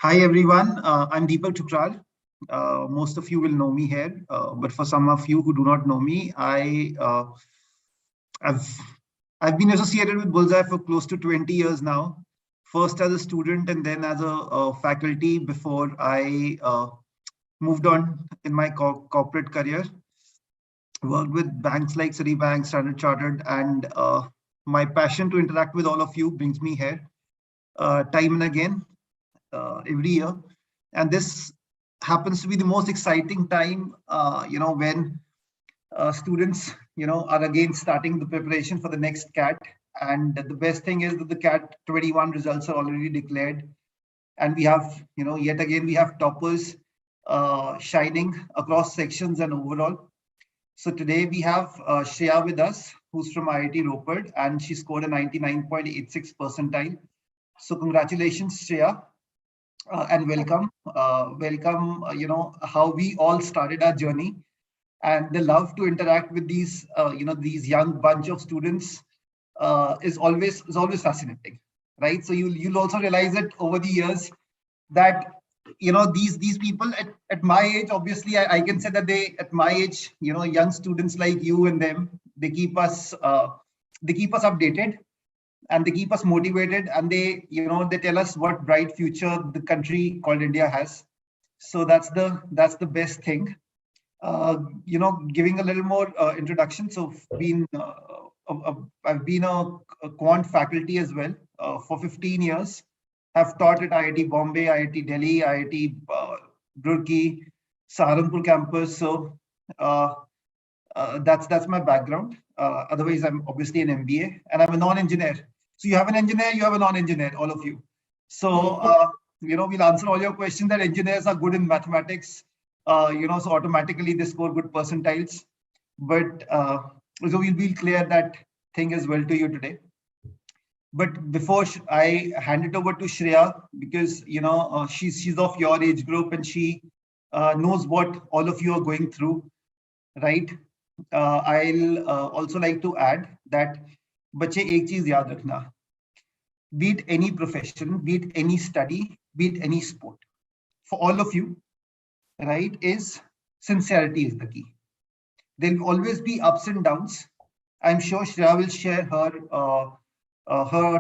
Hi everyone, I'm Deepak Chukral. Most of you will know me here, but for some of you who do not know me, I've I've been associated with Bullseye for close to 20 years now. First as a student and then as a faculty before I moved on in my corporate career. Worked with banks like Citibank, Standard Chartered, and my passion to interact with all of you brings me here time and again every year. And this happens to be the most exciting time, when students, are again starting the preparation for the next CAT. And the best thing is that the CAT 21 results are already declared. And we have, yet again, we have toppers shining across sections and overall. So today we have Shreya with us, who's from IIT Ropar, and she scored a 99.86 percentile. So congratulations, Shreya. And welcome. How we all started our journey, and the love to interact with these, these young bunch of students is always fascinating, right? So you'll also realize it over the years that these people at my age, obviously, I can say that they at my age, young students like you and them, they keep us updated and they keep us motivated, and they they tell us what bright future the country called India has. So that's the best thing. Giving a little more introduction. So I've been a quant faculty as well for 15 years. Have taught at IIT Bombay, IIT Delhi, IIT Roorkee, Saharanpur campus. So that's my background. Otherwise, I'm obviously an MBA, and I'm a non-engineer. So you have an engineer, you have a non-engineer, all of you. So we'll answer all your questions. That engineers are good in mathematics, so automatically they score good percentiles. But so we'll clear that thing as well to you today. But before I hand it over to Shreya, because she's of your age group and she knows what all of you are going through, right? I'll also like to add that बच्चे एक चीज याद रखना, be it any profession, be it any study, be it any sport, for all of you, right, is sincerity is the key. There will always be ups and downs. I'm sure Shreya will share her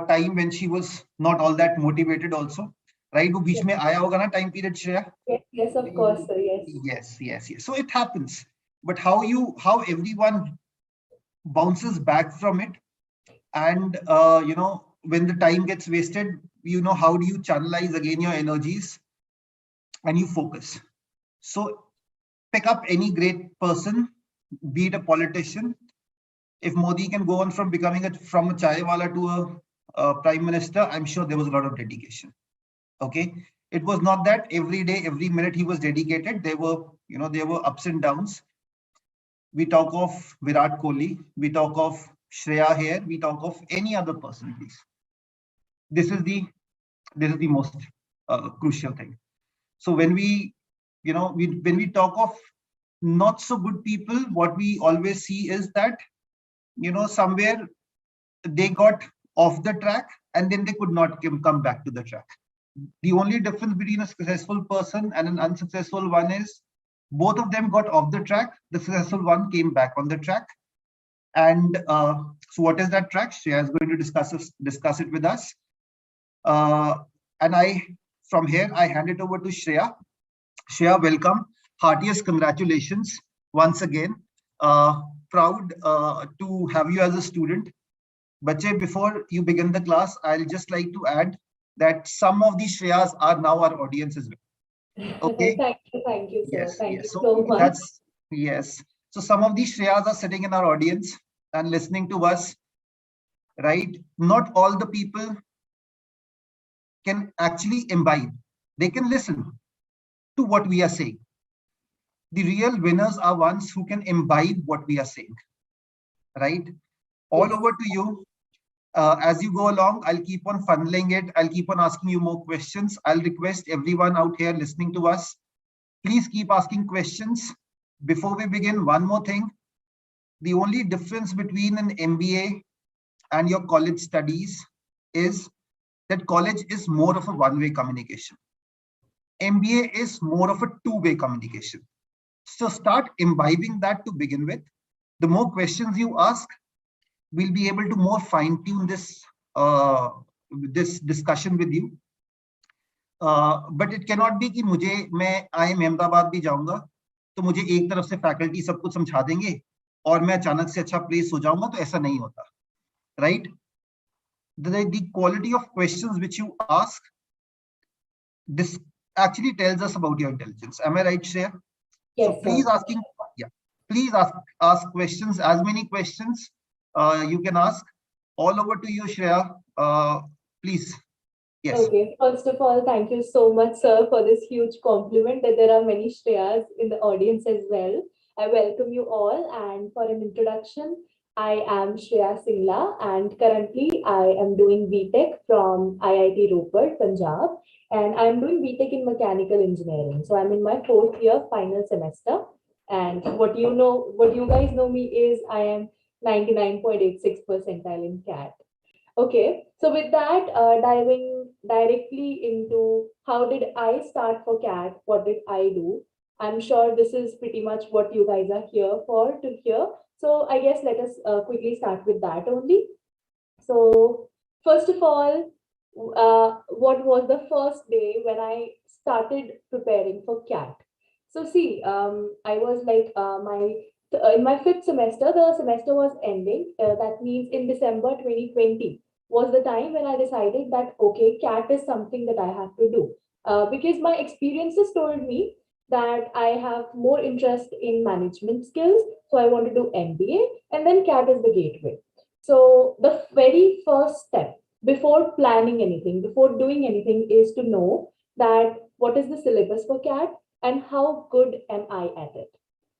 time when she was not all that motivated also, right? वो बीच में आया होगा ना time period, Shreya? Yes, of course, sir. Yes. Yes. So it happens. But how everyone bounces back from it, and when the time gets wasted, how do you channelize again your energies and you focus? So pick up any great person, be it a politician. If Modi can go on from becoming from a chaiwala to a prime minister, I'm sure there was a lot of dedication. Okay, it was not that every day, every minute he was dedicated. There were ups and downs. We talk of Virat Kohli, we talk of Shreya here, we talk of any other person, please. This is the most crucial thing. So when we talk of not so good people, what we always see is that somewhere they got off the track and then they could not come back to the track. The only difference between a successful person and an unsuccessful one is both of them got off the track. The successful one came back on the track. And so what is that track? Shreya is going to discuss it with us. And from here, I hand it over to Shreya. Shreya, welcome. Heartiest congratulations once again. Proud to have you as a student. Bache, before you begin the class, I'll just like to add that some of these Shreyas are now our audience as well. Okay. Thank you, sir. Yes, Thank yes. you so much. Yes. So some of these Shreyas are sitting in our audience and listening to us, right? Not all the people can actually imbibe. They can listen to what we are saying. The real winners are ones who can imbibe what we are saying, right? All over to you. As you go along, I'll keep on funneling it. I'll keep on asking you more questions. I'll request everyone out here listening to us, please keep asking questions. Before we begin, one more thing. The only difference between an MBA and your college studies is that college is more of a one-way communication. MBA is more of a two-way communication. So start imbibing that to begin with. The more questions you ask, we'll be able to more fine-tune this discussion with you. But it cannot be कि मैं IIM Ahmedabad भी जाऊंगा तो मुझे एक तरफ से faculty सब कुछ समझा देंगे और मैं अचानक से अच्छा प्लेस हो जाऊंगा, तो ऐसा नहीं होता, right? The quality of questions which you ask, this actually tells us about your intelligence. Am I right, Shreya? Yes, so please sir. Please ask questions, as many questions you can ask. All over to you, Shreya. Please. Yes. Okay, first of all, thank you so much, sir, for this huge compliment that there are many Shreyas in the audience as well. I welcome you all, and for an introduction, I am Shreya Singla, and currently I am doing BTech from IIT Ropar, Punjab, and I'm doing BTech in mechanical engineering. So I'm in my 4th year, final semester, and what you guys know me is I am 99.86 percentile in CAT. Okay, so with that, diving directly into how did I start for CAT? What did I do? I'm sure this is pretty much what you guys are here for to hear. So I guess let us quickly start with that only. So first of all, what was the first day when I started preparing for CAT? So see, I was like in my 5th semester, the semester was ending. That means in December 2020 was the time when I decided that, okay, CAT is something that I have to do. Because my experiences told me that I have more interest in management skills. So I want to do MBA, and then CAT is the gateway. So the very first step before planning anything, before doing anything, is to know that what is the syllabus for CAT and how good am I at it.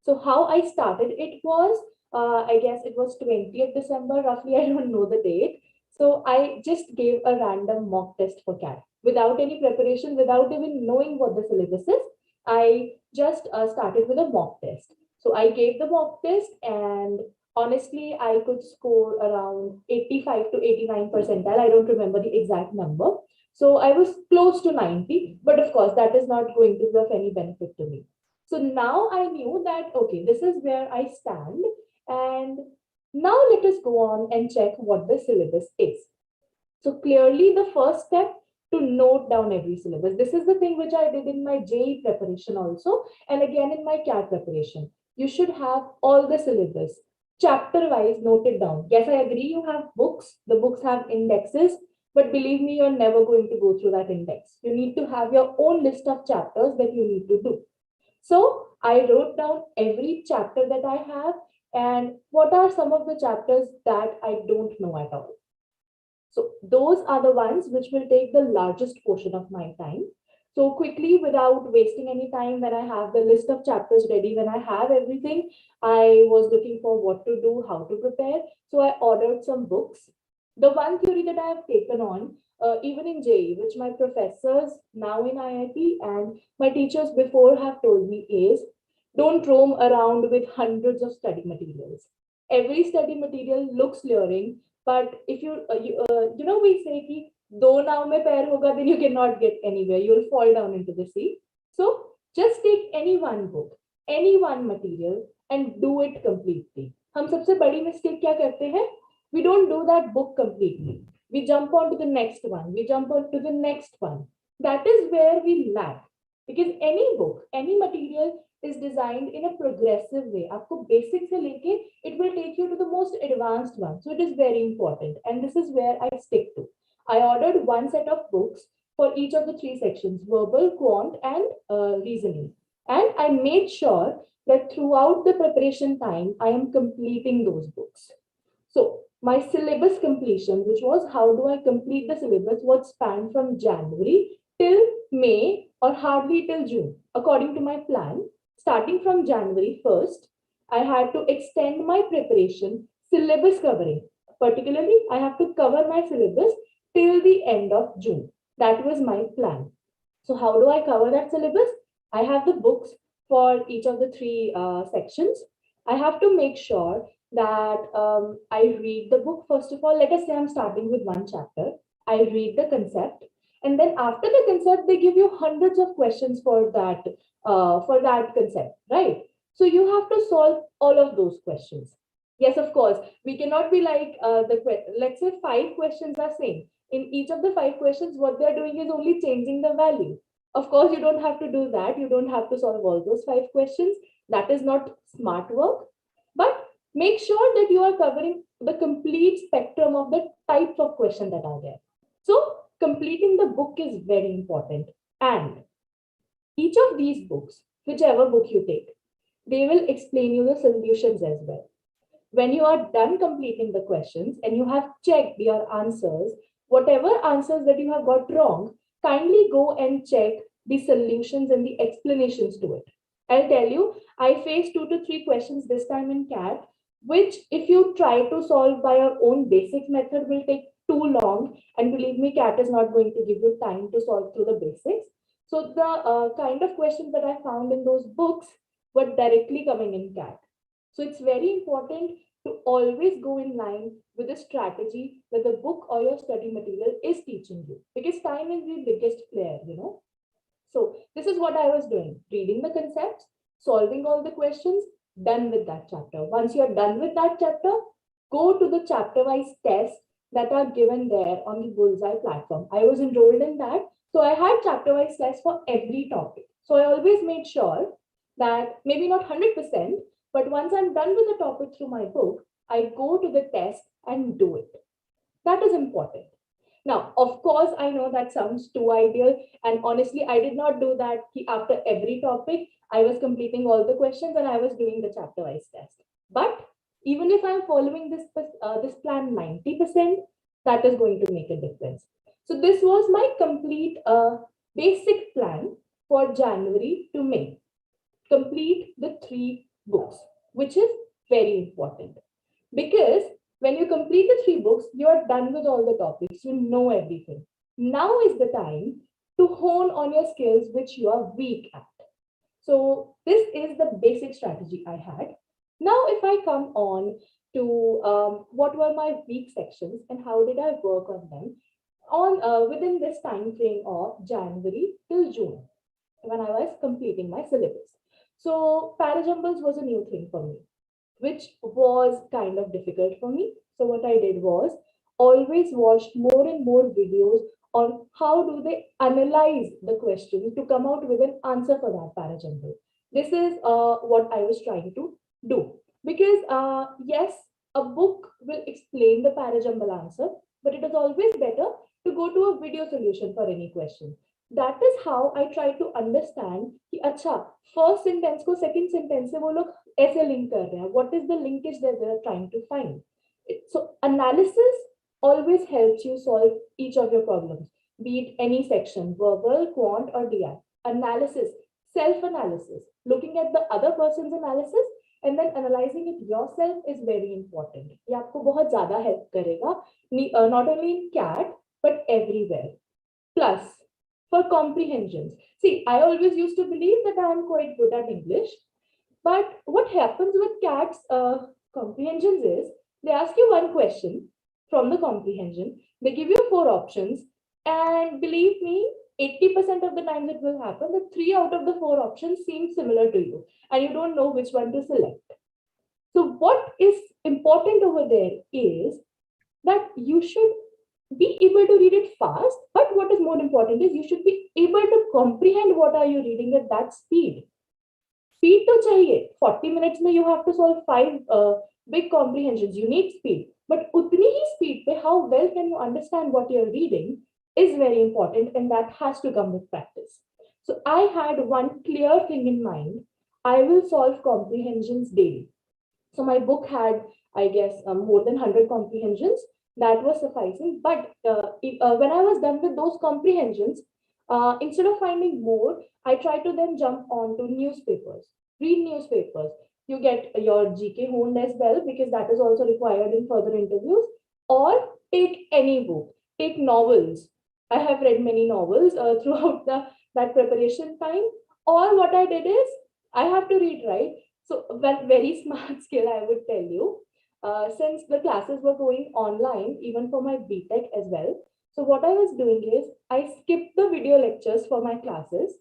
So how I started it was, I guess it was 20th December, roughly, I don't know the date. So I just gave a random mock test for CAT without any preparation, without even knowing what the syllabus is. I just started with a mock test. So I gave the mock test, and honestly, I could score around 85 to 89 percentile. I don't remember the exact number. So I was close to 90, but of course, that is not going to be of any benefit to me. So now I knew that, okay, this is where I stand. And now let us go on and check what the syllabus is. So clearly the first step to note down every syllabus. This is the thing which I did in my JEE preparation also, and again in my CAT preparation. You should have all the syllabus chapter wise noted down. Yes, I agree you have books. The books have indexes, but believe me, you're never going to go through that index. You need to have your own list of chapters that you need to do. So I wrote down every chapter that I have and what are some of the chapters that I don't know at all. So those are the ones which will take the largest portion of my time. So quickly, without wasting any time, when I have the list of chapters ready, when I have everything, I was looking for what to do, how to prepare. So I ordered some books. The one theory that I have taken on, even in JEE, which my professors now in IIT and my teachers before have told me is, don't roam around with hundreds of study materials. Every study material looks luring, but if we say ki do now mein pair hoga, then you cannot get anywhere. You'll fall down into the sea. So just take any one book, any one material, and do it completely. हम सबसे बड़ी mistake क्या करते हैं? We don't do that book completely. We jump on to the next one. We jump on to the next one. That is where we lag. Because any book, any material is designed in a progressive way. आपको basic से लेके, it will take you to the most advanced one. So it is very important. And this is where I stick to. I ordered one set of books for each of the 3 sections, verbal, quant, and reasoning. And I made sure that throughout the preparation time, I am completing those books. So my syllabus completion, which was how do I complete the syllabus, was spanned from January till May or hardly till June, according to my plan. Starting from January 1st, I had to extend my preparation syllabus covering. Particularly, I have to cover my syllabus till the end of June. That was my plan. So how do I cover that syllabus? I have the books for each of the 3 sections. I have to make sure that I read the book. First of all, let us say I'm starting with one chapter. I read the concept, And then after the concept, they give you hundreds of questions for that concept, right? So you have to solve all of those questions. Yes, of course, we cannot be like let's say 5 questions are same. In each of the 5 questions, what they're doing is only changing the value. Of course, you don't have to do that. You don't have to solve all those 5 questions. That is not smart work. But make sure that you are covering the complete spectrum of the types of questions that are there. So completing the book is very important. And each of these books, whichever book you take, they will explain you the solutions as well. When you are done completing the questions and you have checked your answers, whatever answers that you have got wrong, kindly go and check the solutions and the explanations to it. I'll tell you, I faced 2 to 3 questions this time in CAT, which if you try to solve by your own basic method will take too long. And believe me, CAT is not going to give you time to solve through the basics. So the kind of questions that I found in those books were directly coming in CAT. So it's very important to always go in line with the strategy that the book or your study material is teaching you, because time is the biggest player. So this is what I was doing, reading the concepts, solving all the questions, done with that chapter. Once you're done with that chapter, go to the chapter-wise tests that are given there on the Bullseye platform. I was enrolled in that. So I had chapter-wise tests for every topic. So I always made sure that maybe not 100%, but once I'm done with the topic through my book, I go to the test and do it. That is important. Now, of course, I know that sounds too ideal. And honestly, I did not do that after every topic. I was completing all the questions and I was doing the chapter-wise test. But even if I'm following this plan 90%, that is going to make a difference. So this was my complete basic plan for January to May. Complete the 3 books, which is very important. Because when you complete the 3 books, you are done with all the topics, you know everything. Now is the time to hone on your skills which you are weak at. So this is the basic strategy I had. Now, if I come on to what were my weak sections and how did I work on them within this time frame of January till June, when I was completing my syllabus. So parajumbles was a new thing for me, which was kind of difficult for me. So what I did was always watched more and more videos on how do they analyze the question to come out with an answer for that parajumble. This is what I was trying to do. Because yes, a book will explain the parajumble answer, but it is always better to go to a video solution for any question. That is how I try to understand कि अच्छा first sentence को second sentence से वो लोग ऐसे link कर रहे हैं. What is the linkage that they are trying to find? So analysis always helps you solve each of your problems, be it any section, verbal, quant, or DI. Analysis, self-analysis, looking at the other person's analysis and then analyzing it yourself is very important. ये आपको बहुत ज़्यादा help करेगा, not only in CAT but everywhere. Plus, for comprehensions, see, I always used to believe that I am quite good at English, but what happens with CAT's comprehensions is they ask you one question from the comprehension, they give you 4 options, and believe me, 80% of the time it will happen that 3 out of the 4 options seem similar to you, and you don't know which one to select. So what is important over there is that you should be able to read it fast, but what is more important is you should be able to comprehend what are you reading at that speed. Speed to chahiye. 40 minutes mein you have to solve 5 big comprehensions. You need speed. But utni hi speed pe how well can you understand what you're reading is very important, and that has to come with practice. So I had one clear thing in mind. I will solve comprehensions daily. So my book had, I guess, more than 100 comprehensions. That was sufficing. But when I was done with those comprehensions, instead of finding more, I tried to then jump on to newspapers, read newspapers. You get your GK honed as well, because that is also required in further interviews. Or take any book, take novels. I have read many novels throughout that preparation time. Or what I did is, I have to read, right? So that very smart skill, I would tell you, since the classes were going online, even for my BTech as well. So what I was doing is I skipped the video lectures for my classes.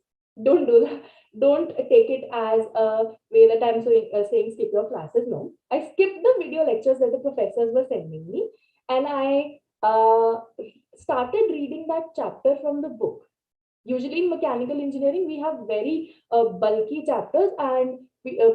Don't do that. Don't take it as a way that I'm saying skip your classes. No, I skipped the video lectures that the professors were sending me, and I started reading that chapter from the book. Usually in mechanical engineering, we have very bulky chapters, and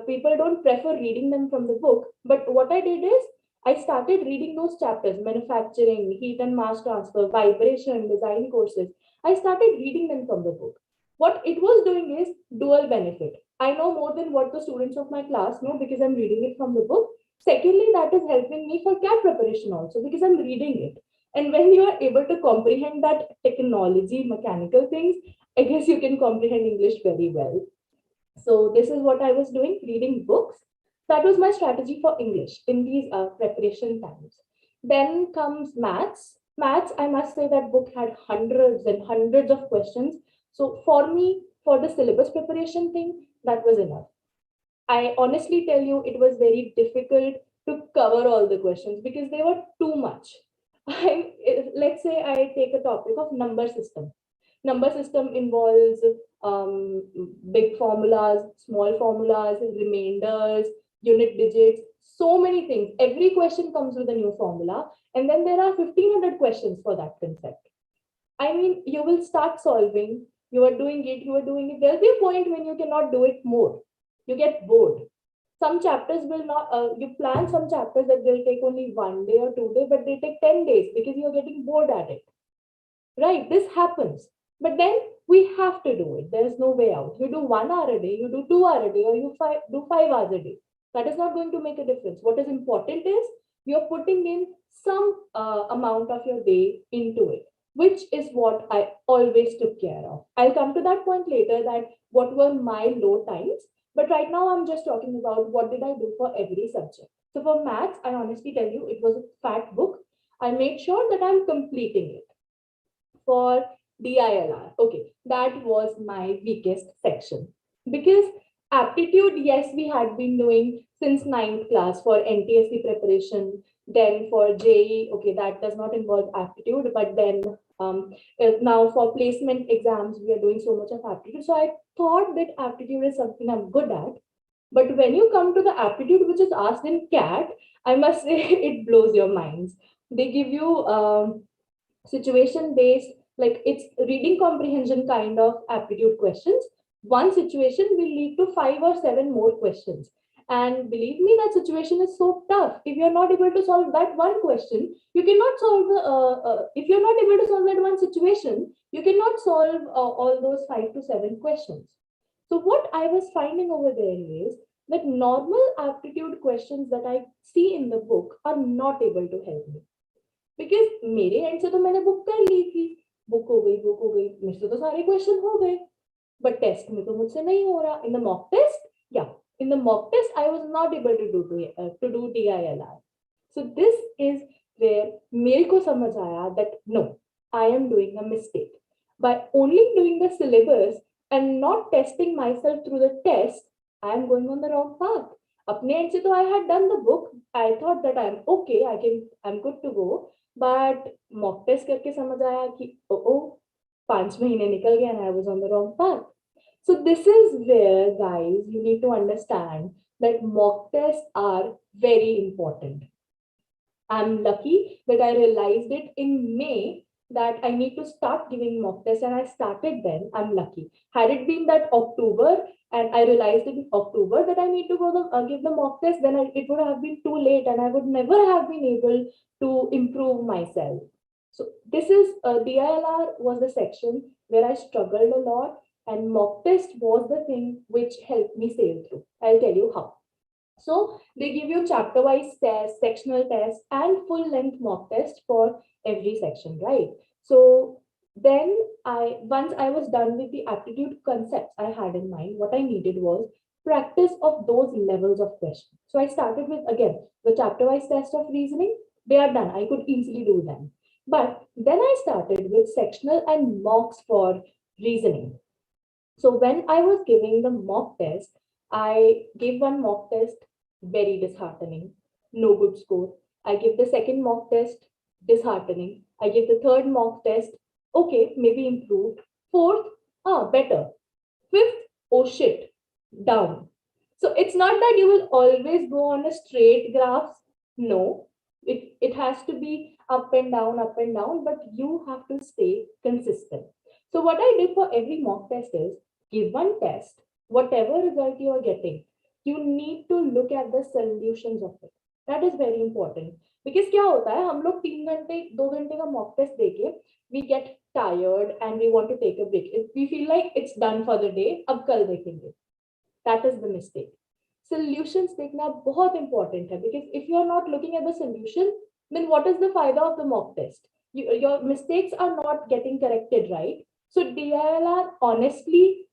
people don't prefer reading them from the book. But what I did is I started reading those chapters: manufacturing, heat and mass transfer, vibration, design courses. I started reading them from the book. What it was doing is dual benefit. I know more than what the students of my class know because I'm reading it from the book. Secondly, that is helping me for CAT preparation also because I'm reading it. And when you are able to comprehend that technology, mechanical things, I guess you can comprehend English very well. So this is what I was doing, reading books. That was my strategy for English in these preparation times. Then comes maths. Maths, I must say that book had hundreds and hundreds of questions. So for me, for the syllabus preparation thing, that was enough. I honestly tell you, it was very difficult to cover all the questions because they were too much. Let's say I take a topic of number system. Number system involves big formulas, small formulas, remainders, unit digits, so many things. Every question comes with a new formula, and then there are 1500 questions for that concept. I mean, you will start solving, you are doing it, you are doing it. There'll be a point when you cannot do it more. You get bored. Some chapters will not, you plan some chapters that will take only 1 day or 2 days, but they take 10 days because you're getting bored at it. Right? This happens. But then we have to do it. There's no way out. You do 1 hour a day, you do 2 hours a day, or you do 5 hours a day. That is not going to make a difference. What is important is you're putting in some amount of your day into it, which is what I always took care of. I'll come to that point later, that what were my low times. But right now, I'm just talking about what did I do for every subject. So for maths, I honestly tell you, it was a fat book. I made sure that I'm completing it. For DILR, okay, that was my weakest section because aptitude, yes, we had been doing since 9th class for NTSC preparation. Then for JE, okay, that does not involve aptitude, but then now for placement exams, we are doing so much of aptitude. So I thought that aptitude is something I'm good at. But when you come to the aptitude, which is asked in CAT, I must say it blows your minds. They give you situation based, like it's reading comprehension kind of aptitude questions. One situation will lead to 5 or 7 more questions, and believe me, that situation is so tough. If you're not able to solve that one question, you cannot solve the if you're not able to solve that one situation, you cannot solve all those 5 to 7 questions. So what I was finding over there is that normal aptitude questions that I see in the book are not able to help me, because मेरे and से तो मैंने book कर ली थी, book हो गई मेरे से तो सारे क्वेश्चन हो गए, बट टेस्ट में तो मुझसे नहीं हो रहा. इन द मॉक टेस्ट, या in the mock test I was not able to do DILR. So this is where मेरे को समझ आया that no, I am doing a mistake by only doing the syllabus and not testing myself through the test. I am going on the wrong path. अपने end से तो I had done the book. I thought that I'm okay. I'm good to go. But mock test करके समझ आया कि oh 5 महीने निकल गया and I was on the wrong path. So this is where, guys, you need to understand that mock tests are very important. I'm lucky that I realized it in May that I need to start giving mock tests, and I started then. I'm lucky. Had it been that October and I realized in October that I need to go give the mock test, then it would have been too late and I would never have been able to improve myself. So this is DILR was the section where I struggled a lot, and mock test was the thing which helped me sail through. I'll tell you how. So they give you chapter wise test, sectional test, and full length mock test for every section, right? So then once I was done with the aptitude concepts I had in mind, what I needed was practice of those levels of questions. So I started with, again, the chapter wise test of reasoning. They are done. I could easily do them. But then I started with sectional and mocks for reasoning. So when I was giving the mock test, I gave one mock test, very disheartening, no good score. I give the second mock test, disheartening. I give the third mock test. Okay, maybe improved. Fourth, better. Fifth, oh shit, down. So it's not that you will always go on a straight graph. No, it has to be up and down, but you have to stay consistent. So what I did for every mock test is give one test, whatever result you are getting, you need to look at the solutions of it. That is very important. Because क्या होता है हम लोग 3 घंटे 2 घंटे का mock test देके we get tired and we want to take a break. We feel like it's done for the day, अब कल देखेंगे. That is the mistake. Solutions देखना बहुत important है because if you are not looking at the solution, then what is the फायदा of the mock test? Your mistakes are not getting corrected, right? So DILR, honestly,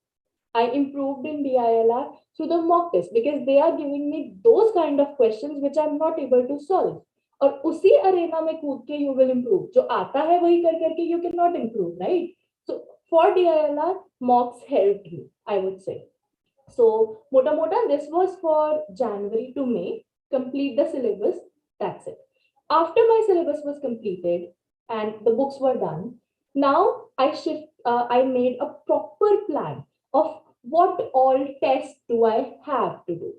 I improved in DILR through the mock test because they are giving me those kind of questions which I'm not able to solve. और उसी Arena में कूद के you will improve. जो आता है वही कर करके you cannot improve, right? So for DILR, mocks helped me, I would say. So mota mota, this was for January to May. Complete the syllabus. That's it. After my syllabus was completed and the books were done, now I made a proper plan of what all tests do I have to do.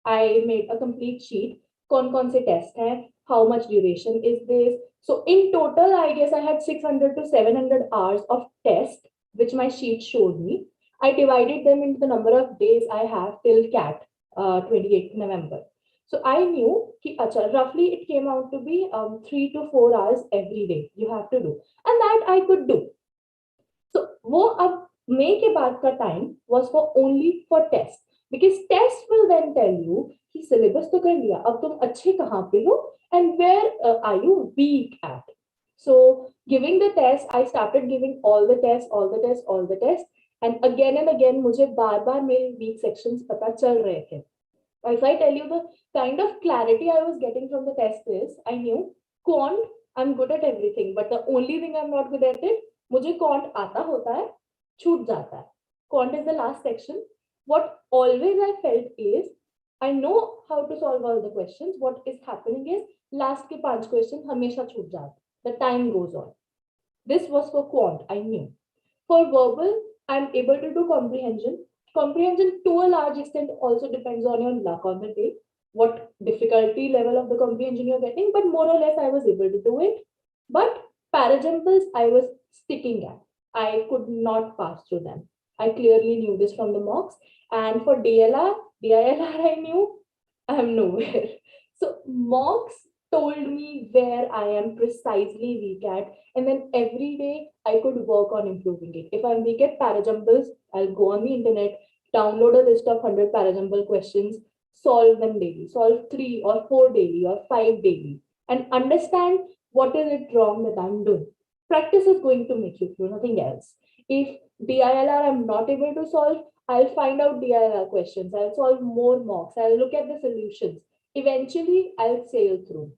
I made a complete sheet. कौन से test हैं? How much duration is this? So in total, I guess I had 600 to 700 hours of test, which my sheet showed me. I divided them into the number of days I have till CAT, 28th November. So I knew कि अच्छा, roughly it came out to be 3 to 4 hours every day you have to do, and that I could do. So वो अब May के बाद का time was for only for test, because test will then tell you कि syllabus तो कर लिया, अब तुम अच्छे कहाँ पे हो and where are you weak at. So giving the test, I started giving all the tests, and again मुझे बार मेरे weak sections पता चल रहे थे. If I tell you the kind of clarity I was getting from the test is, I knew quant, I'm good at everything, but the only thing I'm not good at it, मुझे quant आता होता है, छूट जाता है. Quant is the last section. What always I felt is, I know how to solve all the questions. What is happening is, last के 5 questions हमेशा छूट जाते. The time goes on. This was for quant, I knew. For verbal, I'm able to do comprehension. Comprehension to a large extent also depends on your luck on the day, what difficulty level of the comprehension you're getting, but more or less I was able to do it. But parajumples I was sticking at. I could not pass through them. I clearly knew this from the mocks. And for DILR, I knew I'm nowhere. So mocks told me where I am precisely weak at, and then every day I could work on improving it. If I'm weak at parajumples, I'll go on the internet, download a list of 100 parajumble questions, solve them daily, solve 3 or 4 daily or 5 daily, and understand what is it wrong that I'm doing. Practice is going to make you through, nothing else. If DILR I'm not able to solve, I'll find out DILR questions, I'll solve more mocks, I'll look at the solutions. Eventually, I'll sail through.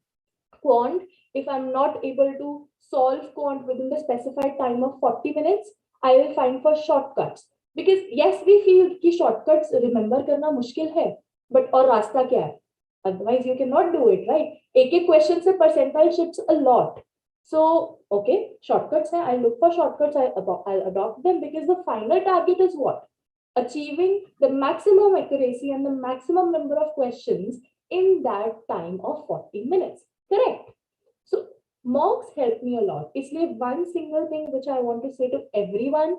Quant, if I'm not able to solve quant within the specified time of 40 minutes, I will find for shortcuts. Because yes, we feel कि shortcuts remember करना मुश्किल है, but और रास्ता क्या है? Otherwise, you cannot do it, right? एक question से percentile shifts a lot. So, okay, shortcuts hai, I look for shortcuts, I'll adopt them, because the final target is what? Achieving the maximum accuracy and the maximum number of questions in that time of 40 minutes. Correct? So mocks help me a lot. इसलिए one single thing which I want to say to everyone,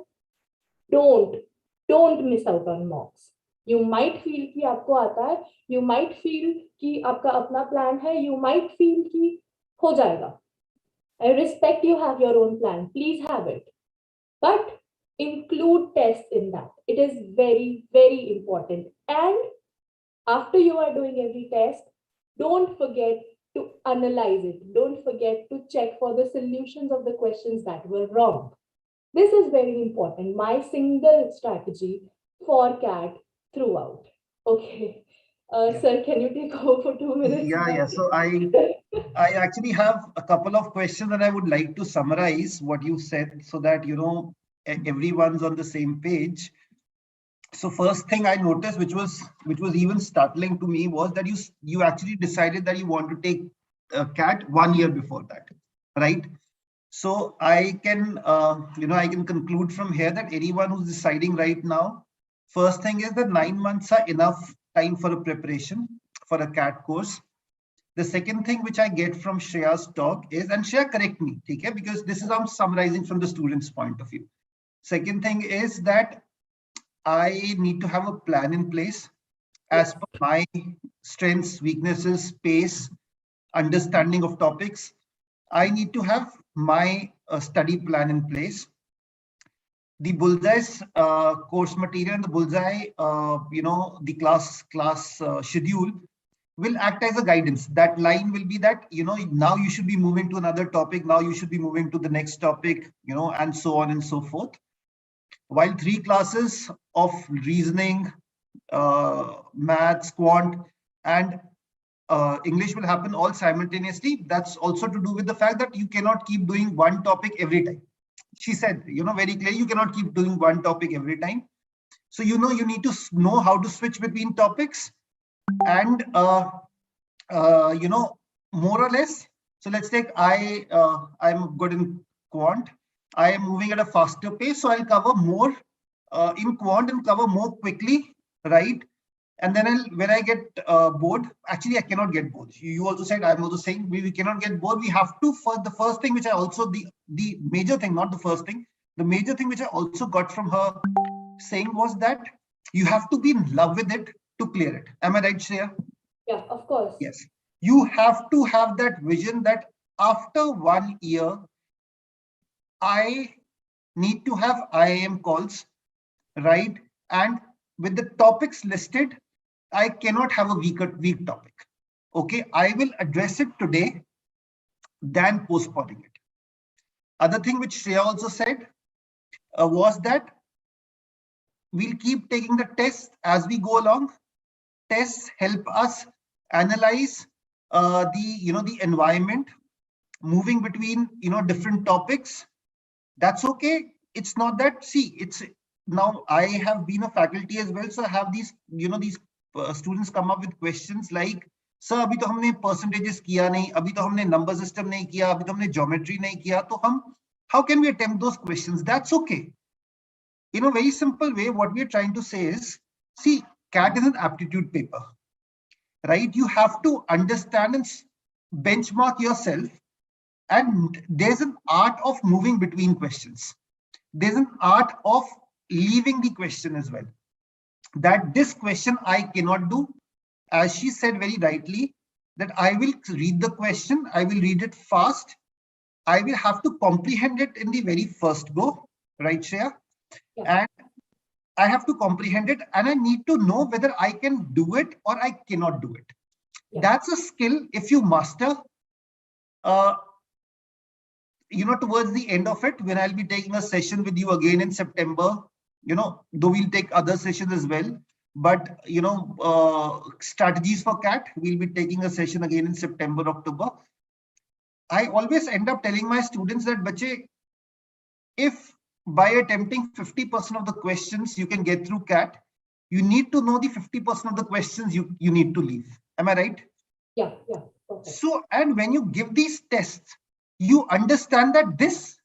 don't miss out on mocks. You might feel कि आपको आता है, you might feel कि आपका अपना plan है, you might feel कि हो जाएगा. I respect you have your own plan. Please have it. But include tests in that. It is very, very important. And after you are doing every test, don't forget to analyze it. Don't forget to check for the solutions of the questions that were wrong. This is very important. My single strategy for CAT throughout. Okay. Sir, can you take over for 2 minutes? Yeah. So I actually have a couple of questions and I would like to summarize what you said so that, everyone's on the same page. So first thing I noticed, which was even startling to me, was that you actually decided that you want to take CAT 1 year before that, right? So I can, I can conclude from here that anyone who's deciding right now, first thing is that 9 months are enough time for a preparation for a CAT course. The second thing which I get from Shreya's talk is, and Shreya, correct me, okay, because this is I'm summarizing from the student's point of view. Second thing is that I need to have a plan in place as per my strengths, weaknesses, pace, understanding of topics. I need to have my study plan in place. The Bullseye's course material and the Bullseye, the class schedule will act as a guidance. That line will be that, now you should be moving to another topic. Now you should be moving to the next topic, and so on and so forth. While 3 classes of reasoning, maths, quant, and English will happen all simultaneously. That's also to do with the fact that you cannot keep doing one topic every time. She said, very clearly, you cannot keep doing one topic every time. So, you need to know how to switch between topics and, more or less. So let's take, I'm good in quant. I am moving at a faster pace. So I'll cover more in quant and cover more quickly, right? And then when I get bored, actually I cannot get bored. You also said, I'm also saying we cannot get bored. We have to, the first thing which I also, the major thing, not the first thing, the major thing which I also got from her saying was that you have to be in love with it to clear it. Am I right, Shreya? Yeah, of course. Yes. You have to have that vision that after 1 year, I need to have IIM calls, right? And with the topics listed, I cannot have a weak topic. Okay, I will address it today than postponing it. Other thing which Shreya also said was that we'll keep taking the tests as we go along. Tests help us analyze the environment, moving between different topics. That's okay. It's not that, see, it's now I have been a faculty as well, so I have these students come up with questions like, sir, अभी तो हमने percentages किया नहीं, अभी तो हमने number system नहीं किया, अभी तो हमने geometry नहीं किया, तो हम, how can we attempt those questions? That's okay. In a very simple way, what we're trying to say is, see, CAT is an aptitude paper, right? You have to understand and benchmark yourself, and there's an art of moving between questions. There's an art of leaving the question as well. That this question I cannot do, as she said very rightly, that I will read the question, I will read it fast, I will have to comprehend it in the very first go, right, Shreya? Yeah. And I have to comprehend it, and I need to know whether I can do it or I cannot do it. Yeah. That's a skill if you master. Towards the end of it, when I'll be taking a session with you again in September, though we'll take other sessions as well, but, strategies for CAT, we'll be taking a session again in September, October. I always end up telling my students that, bache, if by attempting 50% of the questions you can get through CAT, you need to know the 50% of the questions you need to leave. Am I right? Yeah, yeah. Okay. So, and when you give these tests, you understand that this,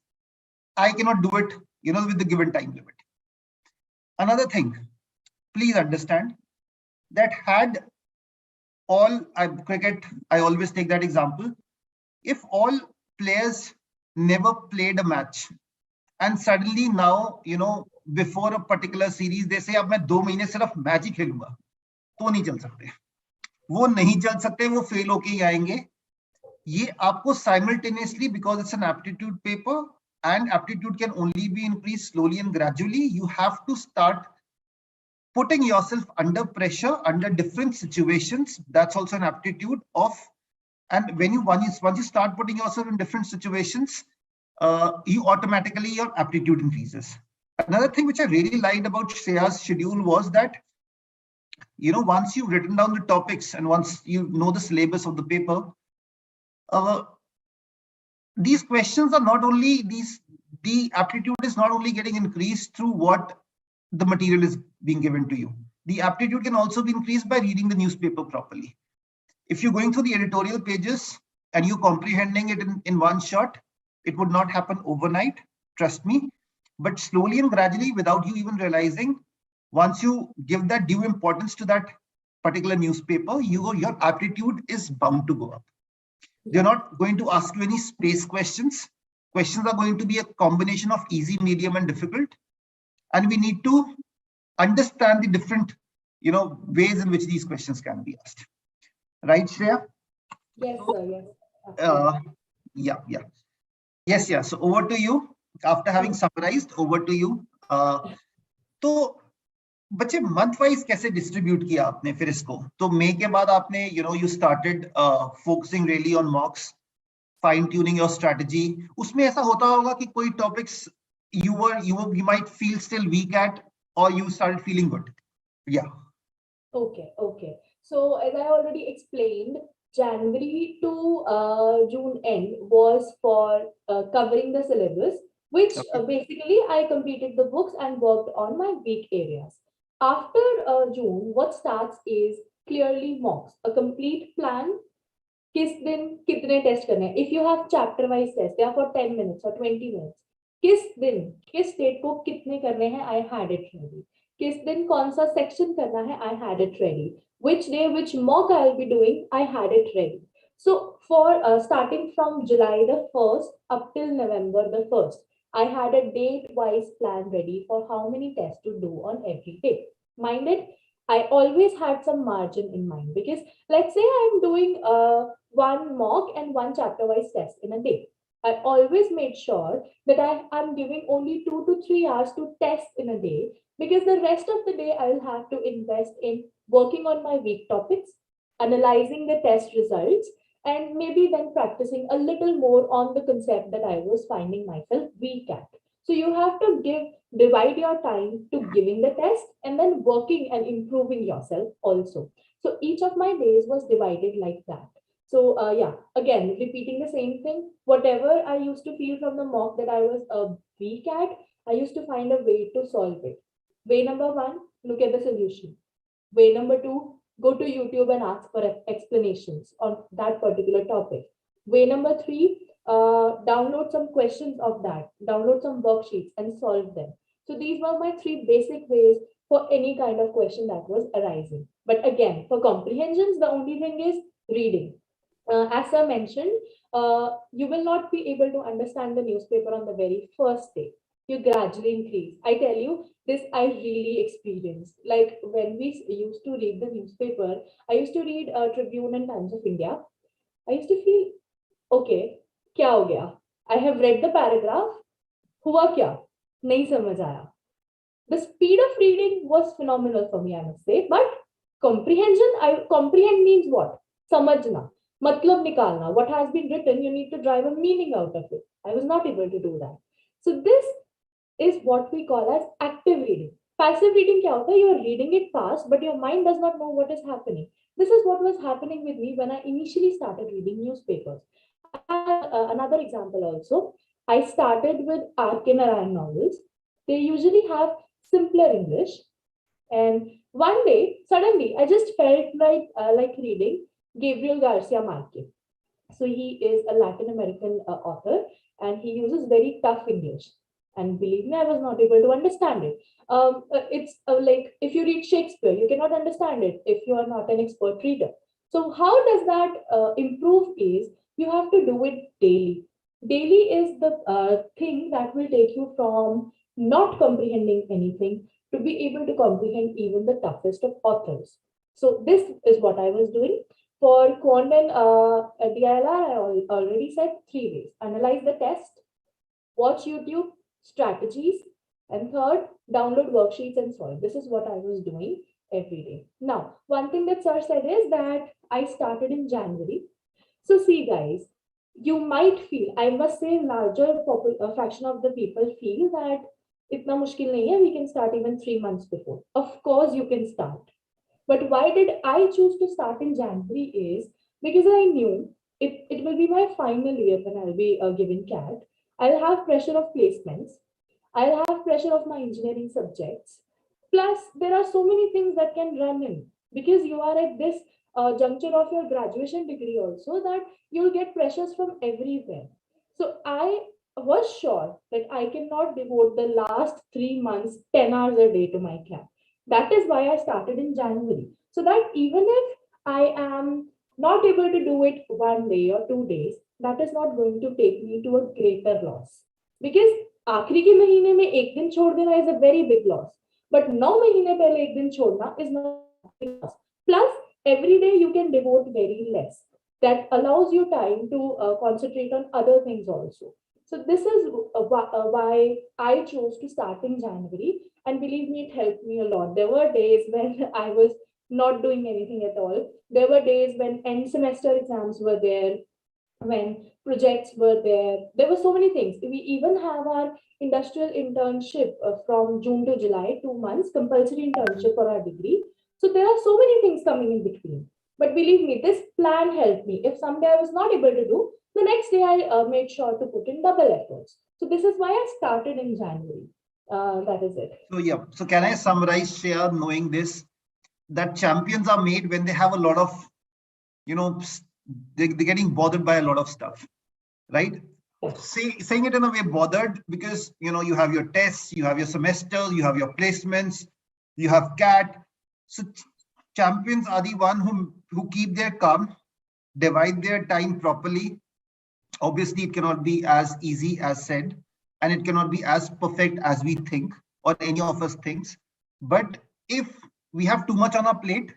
I cannot do it, with the given time limit. Another thing, please understand that had all cricket, I always take that example. If all players never played a match and suddenly now, before a particular series, they say, अब मैं 2 महीने सिर्फ match ही खेलूंगा, तो नहीं चल सकते. वो नहीं चल सकते, वो फेल होके ही आएंगे. ये आपको simultaneously, because it's an aptitude paper and aptitude can only be increased slowly and gradually, you have to start putting yourself under pressure, under different situations. That's also an aptitude of, and once you start putting yourself in different situations, you automatically, your aptitude increases. Another thing which I really liked about Shreya's schedule was that, once you've written down the topics and once you know the syllabus of the paper, these questions are not only the aptitude is not only getting increased through what the material is being given to you. The aptitude can also be increased by reading the newspaper properly. If you're going through the editorial pages and you're comprehending it in one shot, It would not happen overnight, trust me, but slowly and gradually, without you even realizing, once you give that due importance to that particular newspaper, your aptitude is bound to go up. They're not going to ask you any space questions. Questions are going to be a combination of easy, medium, and difficult. And we need to understand the different, ways in which these questions can be asked. Right, Shreya? Yes, sir. Yes. Yeah. Yes. So over to you. After having summarized, over to you. तो बच्चे month wise कैसे distribute किया आपने फिर इसको? तो मई के बाद आपने you started focusing really on मॉक्स, fine tuning your strategy. उसमें ऐसा होता होगा कि कोई topics you might feel still weak at, or you started feeling good. Yeah. Okay. So as I already explained, January to June end was for covering the syllabus, which basically I completed the books and worked on my weak areas. After June, what starts is clearly mocks, a complete plan. किस दिन कितने test करने हैं? If you have chapter wise test, they are for 10 minutes or 20 minutes. किस दिन किस state को कितने करने हैं? I had it ready. किस दिन कौन सा सेक्शन करना है? I had it ready. Which day, which mock I'll be doing? I had it ready. So for starting from July the 1st up till November the 1st, I had a date-wise plan ready for how many tests to do on every day. Mind it, I always had some margin in mind, because let's say I'm doing one mock and one chapter-wise test in a day. I always made sure that I'm giving only 2 to 3 hours to test in a day, because the rest of the day I'll have to invest in working on my weak topics, analyzing the test results, and maybe then practicing a little more on the concept that I was finding myself weak at. So you have to divide your time to giving the test and then working and improving yourself also. So each of my days was divided like that. So again, repeating the same thing, whatever I used to feel from the mock that I was weak at, I used to find a way to solve it. Way number 1, look at the solution. Way number 2, go to YouTube and ask for explanations on that particular topic. Way number 3, download some questions of that, download some worksheets and solve them. So these were my 3 basic ways for any kind of question that was arising. But again, for comprehensions, the only thing is reading. As I mentioned, you will not be able to understand the newspaper on the very first day. You gradually increase. I tell you, this I really experienced. Like when we used to read the newspaper, I used to read Tribune and Times of India. I used to feel, okay, क्या हो गया? I have read the paragraph. हुआ क्या? नहीं समझ आया. The speed of reading was phenomenal for me, I must say. But comprehend means what? समझना. मतलब निकालना. What has been written, you need to drive a meaning out of it. I was not able to do that. So this is what we call as active reading. Passive reading kya hota hai? You are reading it fast, but your mind does not know what is happening. This is what was happening with me when I initially started reading newspapers. I have another example also. I started with R.K. Narayan novels. They usually have simpler English. And one day, suddenly, I just felt like reading Gabriel Garcia Marquez. So he is a Latin American author, and he uses very tough English. And believe me, I was not able to understand it. It's like if you read Shakespeare, you cannot understand it if you are not an expert reader. So how does that improve is you have to do it daily. Daily is the thing that will take you from not comprehending anything to be able to comprehend even the toughest of authors. So this is what I was doing. For Quant and DILR, I already said 3 ways. Analyze the test, watch YouTube, strategies, and third, download worksheets and solve. This is what I was doing every day. Now, one thing that sir said is that I started in January. So see guys, you might feel, I must say larger fraction of the people feel that itna mushkil nahi hai, we can start even 3 months before. Of course you can start. But why did I choose to start in January is because I knew it will be my final year when I'll be giving CAT. I'll have pressure of placements. I'll have pressure of my engineering subjects. Plus, there are so many things that can run in because you are at this juncture of your graduation degree also that you'll get pressures from everywhere. So I was sure that I cannot devote the last 3 months 10 hours a day to my camp. That is why I started in January. So that even if I am not able to do it 1 day or 2 days, that is not going to take me to a greater loss. Because आखिरी के महीने में एक दिन छोड़ देना is a very big loss. But 9 महीने पहले एक दिन छोड़ना is not a big loss. Plus, every day you can devote very less. That allows you time to concentrate on other things also. So this is why I chose to start in January, and believe me, it helped me a lot. There were days when I was not doing anything at all. There were days when end semester exams were there, when projects were there. There were so many things. We even have our industrial internship from June to July, 2 months, compulsory internship for our degree. So there are so many things coming in between. But believe me, this plan helped me. If someday I was not able to do, the next day I made sure to put in double efforts. So this is why I started in January. That is it. So yeah, so can I summarize, Shreya, knowing this, that champions are made when they have a lot of, they're getting bothered by a lot of stuff, right? Saying it in a way bothered because, you have your tests, you have your semesters, you have your placements, you have CAT. So champions are the one who keep their calm, divide their time properly. Obviously, it cannot be as easy as said, and it cannot be as perfect as we think or any of us thinks. But if we have too much on our plate,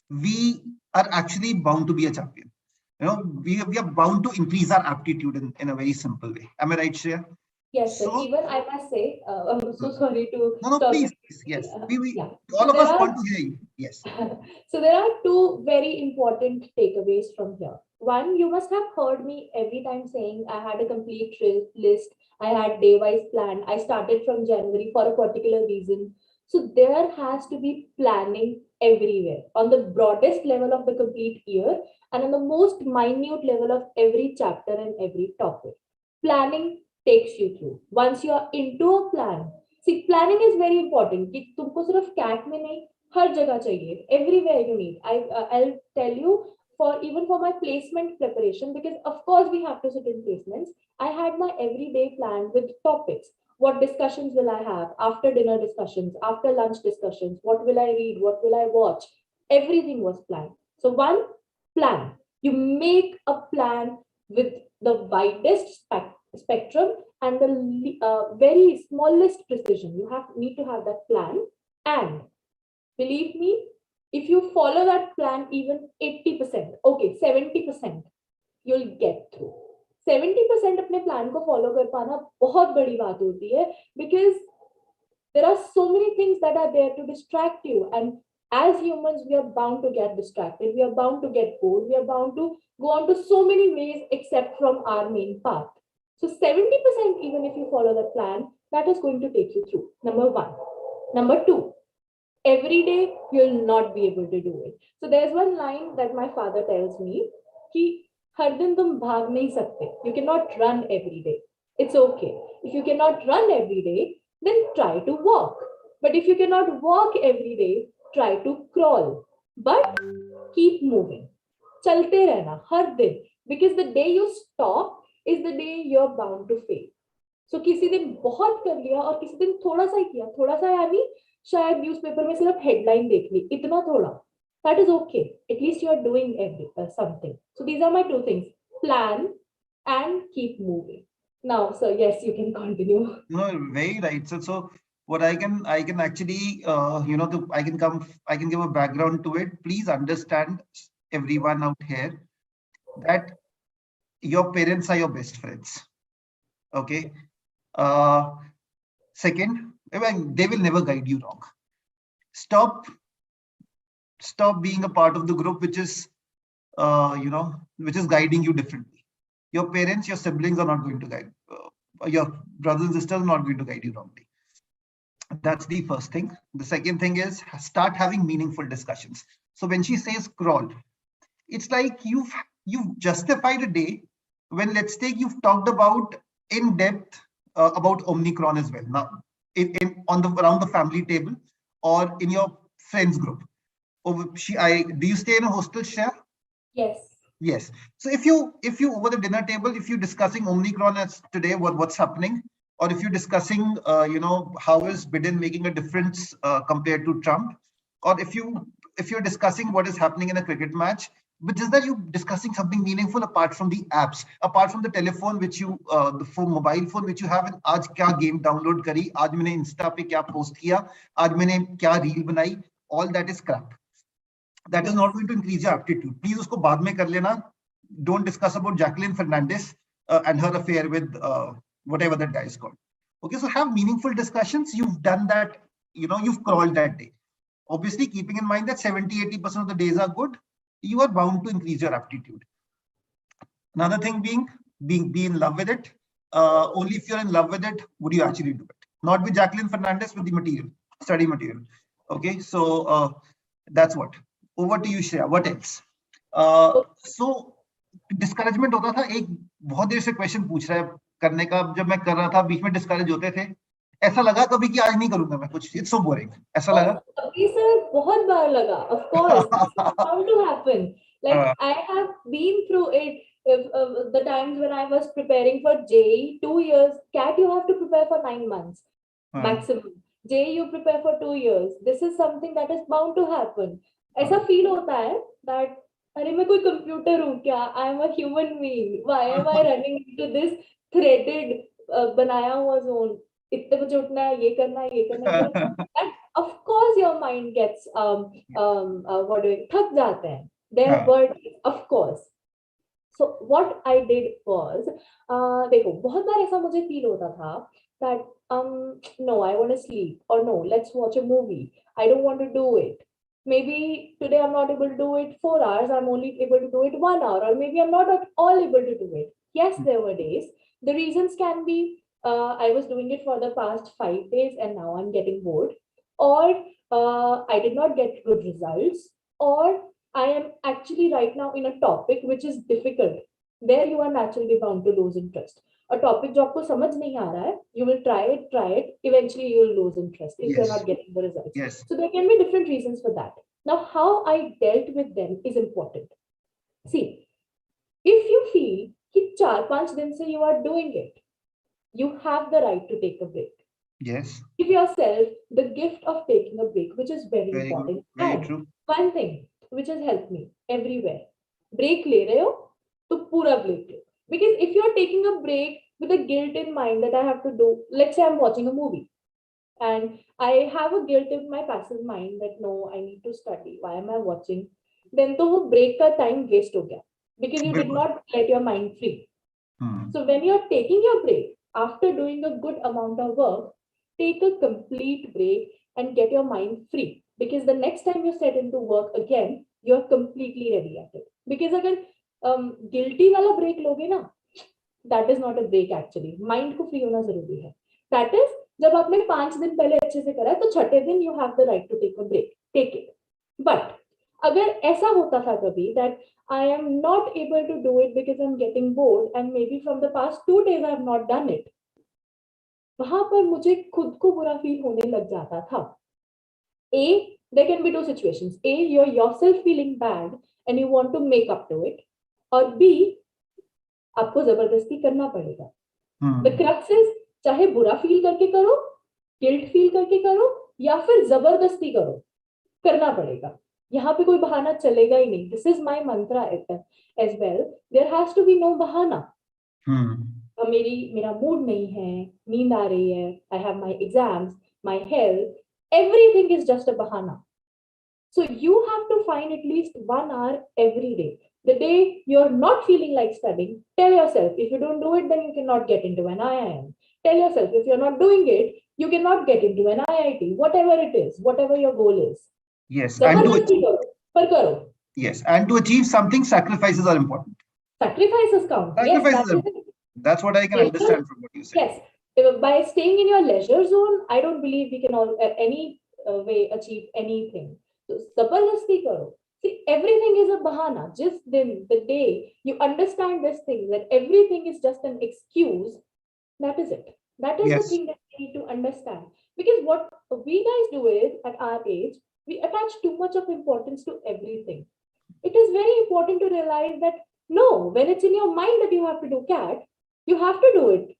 we are actually bound to be a champion. We are bound to increase our aptitude in a very simple way. Am I right, Shreya? Yes, sir. Even I must say, I'm so sorry to No, stop. please, yes. Yeah. All So of there us are want to hear you. Yes. so there are two very important takeaways from here. One, you must have heard me every time saying I had a complete list, I had day-wise plan, I started from January for a particular reason. So there has to be planning everywhere on the broadest level of the complete year and on the most minute level of every chapter and every topic. Planning takes you through. Once you are into a plan, see, planning is very important. कि तुमको सिर्फ cat में नहीं हर जगह चाहिए, everywhere you need. I'll tell you, for even for my placement preparation, because of course we have to sit in placements, I had my everyday plan with topics. What discussions will I have after dinner discussions, after lunch discussions, what will I read, what will I watch? Everything was planned. So one, plan. You make a plan with the widest spectrum and the very smallest precision. You need to have that plan, and believe me, if you follow that plan even 80%, okay, 70%, you'll get through. 70% अपने plan को follow कर पाना बहुत बड़ी बात होती है, because there are so many things that are there to distract you, and as humans we are bound to get distracted, we are bound to get bored, we are bound to go on to so many ways except from our main path. So 70%, even if you follow the plan, that is going to take you through. Number one. Number two, every day you'll not be able to do it. So there's one line that my father tells me कि हर दिन तुम भाग नहीं सकते. You cannot run every day. It's okay. If you cannot run every day, then try to walk. But if you cannot walk every day, try to crawl. But keep moving. चलते रहना हर दिन. Because the day you stop is the day you're bound to fail. So किसी दिन बहुत कर लिया और किसी दिन थोड़ा सा ही किया, थोड़ा सा यानी शायद न्यूज़पेपर में सिर्फ हेडलाइन देख ली, इतना थोड़ा. That is okay. At least you are doing something. So these are my two things: plan and keep moving. Now, so yes, you can continue. No, very right. So what I can actually, I can give a background to it. Please understand, everyone out here, that your parents are your best friends. Okay. Second, they will never guide you wrong. Stop being a part of the group which is, which is guiding you differently. Your parents, your siblings are not going to guide. Your brothers and sisters are not going to guide you wrongly. That's the first thing. The second thing is start having meaningful discussions. So when she says crawl, it's like you've justified a day when, let's take, you've talked about in depth about Omicron as well. Now, around the family table or in your friends group. Do you stay in a hostel, Shreya? Yes. Yes. So if you over the dinner table, if you're discussing Omicron as today, what's happening, or if you're discussing, how is Biden making a difference compared to Trump, or if you're discussing what is happening in a cricket match, but just that you discussing something meaningful apart from the apps, apart from the telephone which you the phone, mobile phone which you have, and आज क्या game download करी, आज मैंने Insta पे क्या post किया, आज मैंने क्या reel बनाई, all that is crap. That is not going to increase your aptitude. Please usko baad mein kar lena. Don't discuss about Jacqueline Fernandez and her affair with whatever that guy is called. Okay, so have meaningful discussions. You've done that, you've crawled that day. Obviously, keeping in mind that 70-80% of the days are good, you are bound to increase your aptitude. Another thing being be in love with it. Only if you're in love with it would you actually do it. Not with Jacqueline Fernandez, with the material, study material. Okay, so that's what. Over to you, Shreya. What else? So discouragement होता था, एक बहुत देर से question पूछ रहा है करने का, जब मैं कर रहा था बीच में डिस्करेज होते थे, ऐसा लगा कभी कि आज नहीं करूंगा मैं कुछ, इट्स सो बोरिंग, ऐसा लगा? अभी सर बहुत बार लगा, of course, bound to happen. Like I have been through it. The times when I was preparing for JEE, 2 years, CAT you have to prepare for 9 months maximum. JEE you prepare for 2 years. This is something that is bound to happen. ऐसा feel होता है that अरे मैं कोई computer हूँ क्या? I am a human being. Why am I running into this threaded बनाया हुआ zone? इतने बजे उठना है, ये करना है, ये करना है. And of course your mind gets थक जाते हैं. Their word, of course. So what I did was, देखो बहुत बार ऐसा मुझे फील होता था that no, I want to sleep, or no, let's watch a movie. I don't want to do it. Maybe today I'm not able to do it 4 hours, I'm only able to do it 1 hour, or maybe I'm not at all able to do it. Yes, there were days. The reasons can be I was doing it for the past 5 days and now I'm getting bored, or I did not get good results, or I am actually right now in a topic which is difficult. There you are naturally bound to lose interest. A topic जो आपको समझ नहीं आ रहा है, you will try it, eventually you will lose interest if you're not getting the results. Yes. So there can be different reasons for that. Now, how I dealt with them is important. See, if you feel कि 4-5 दिन से you are doing it, you have the right to take a break. Yes. Give yourself the gift of taking a break, which is very important. Good. Very and true. One thing which has helped me everywhere, break ले रहे हो तो पूरा break low. Because if you're taking a break with a guilt in mind that I have to do, let's say I'm watching a movie and I have a guilt in my passive mind that no, I need to study, why am I watching, then तो वो break का time waste हो गया, because you did not let your mind free. So when you're taking your break after doing a good amount of work, take a complete break and get your mind free, because the next time you set into work again, you're completely ready at it. Because अगर guilty वाला break लोगे ना, that is not a break actually. Mind को free होना जरूरी है. That is, जब आपने 5 दिन पहले अच्छे से करा, तो छठे दिन you have the right to take a break. Take it. But अगर ऐसा होता था कभी that I am not able to do it because I'm getting bored and maybe from the past 2 days I have not done it, वहां पर मुझे खुद को बुरा फील होने लग जाता था. A, there can be 2 situations. A, you're yourself feeling bad and you want to make up to it. Or B, आपको जबरदस्ती करना पड़ेगा. The crux is, चाहे बुरा फील करके करो, गिल्ट फील करके करो, या फिर जबरदस्ती करो, करना पड़ेगा. यहाँ पे कोई बहाना चलेगा ही नहीं. This is my mantra as well. There has to be no बहाना. मेरा मूड नहीं है, नींद आ रही है, I have my exams, my health, everything is just a bahana. So you have to find at least 1 hour every day. The day you're not feeling like studying, tell yourself, if you don't do it, then you cannot get into an IIM. Tell yourself, if you're not doing it, you cannot get into an IIT, whatever it is, whatever your goal is. Yes. And to achieve something, sacrifices are important. Sacrifices count. Sacrifices that's what I can understand from what you said. Yes. By staying in your leisure zone, I don't believe we can all any way achieve anything. So, zabardasti karo. See, everything is a bahana. Just then, the day you understand this thing, that everything is just an excuse, that is it. That is the thing that we need to understand. Because what we guys do is, at our age, we attach too much of importance to everything. It is very important to realize that No, when it's in your mind that you have to do CAT, you have to do it.